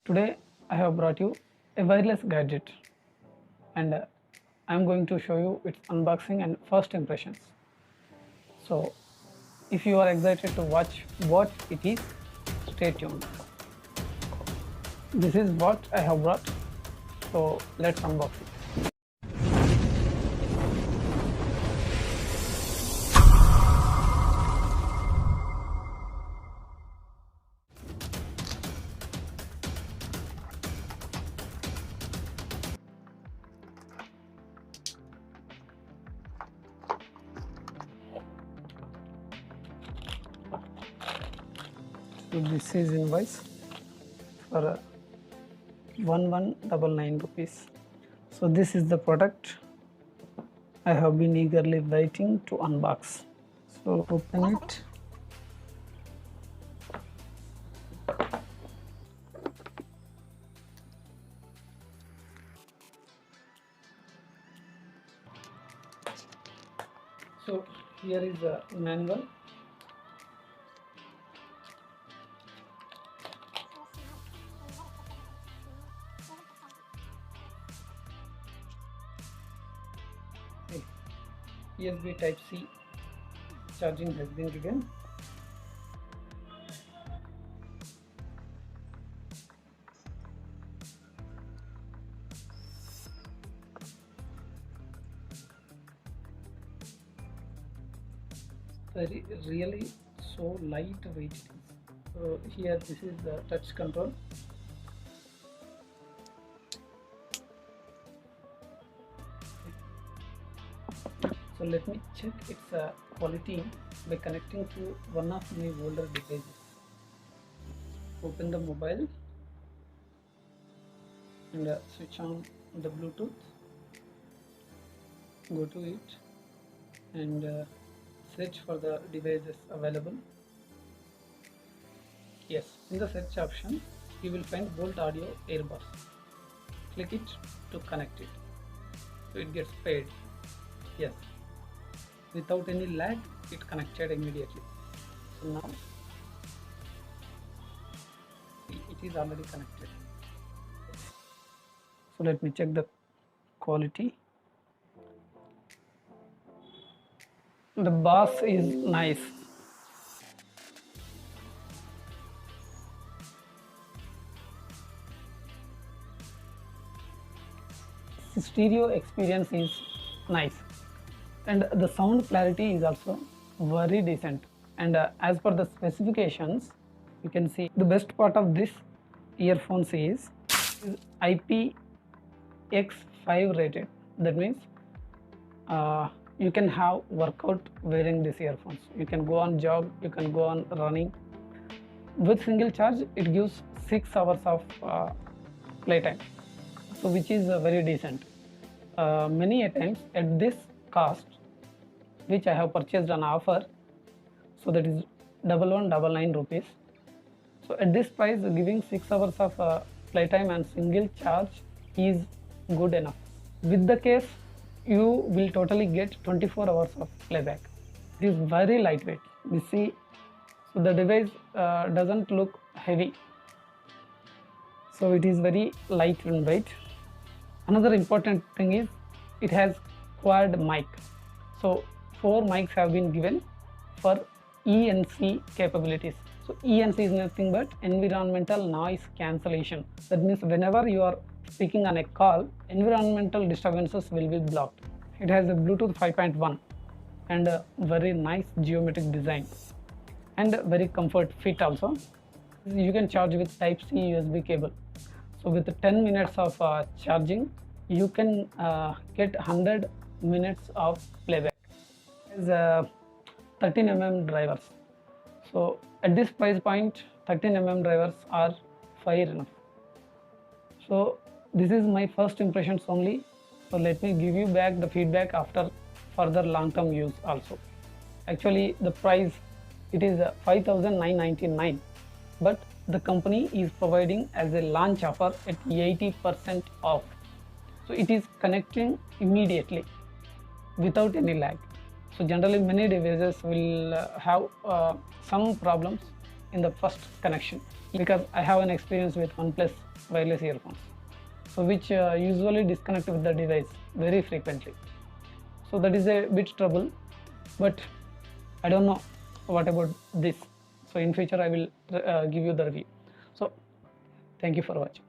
Today I have brought you a wireless gadget and I am going to show you its unboxing and first impressions. So if you are excited to watch what it is, stay tuned. This is what I have brought, so let's unbox it. So this is invoice for 1199 rupees. So this is the product I have been eagerly waiting to unbox. So open it. So here is the manual. USB Type-C charging has been given. Really so lightweight. So here this is the touch control. So let me check its quality by connecting to one of my older devices. Open the mobile and switch on the Bluetooth. Go to it and search for the devices available. Yes, in the search option you will find Boult audio earbuds. Click it to connect it. So it gets paired. Yes, without any lag it connected immediately. So now it is already connected. So let me check the quality. The bass is nice. The stereo experience is nice and the sound clarity is also very decent, and as per the specifications you can see the best part of this earphones is IPX5 rated. That means you can have workout wearing these earphones. You can go on jog, you can go on running. With single charge it gives 6 hours of playtime, so which is very decent. Many a times at this cost, which I have purchased on offer, so that is 1199 rupees. So at this price, giving 6 hours of playtime and single charge is good enough. With the case, you will totally get 24 hours of playback. It is very lightweight. You see, so the device doesn't look heavy. So it is very light and weight. Another important thing is it has quad mic. So 4 mics have been given for ENC capabilities. So ENC is nothing but environmental noise cancellation. That means whenever you are speaking on a call, environmental disturbances will be blocked. It has a Bluetooth 5.1 and a very nice geometric design and very comfort fit also. You can charge with Type-C USB cable. So with 10 minutes of charging, you can get 100 minutes of playback. It has 13 mm drivers. So at this price point, 13 mm drivers are fire enough. So this is my first impressions only. So let me give you back the feedback after further long-term use also. Actually, the price it is 5,999, but the company is providing as a launch offer at 80% off. So it is connecting immediately without any lag. So generally many devices will have some problems in the first connection, because I have an experience with OnePlus wireless earphones, so which usually disconnect with the device very frequently. So that is a bit trouble, but I don't know what about this. So in future I will give you the review. So thank you for watching.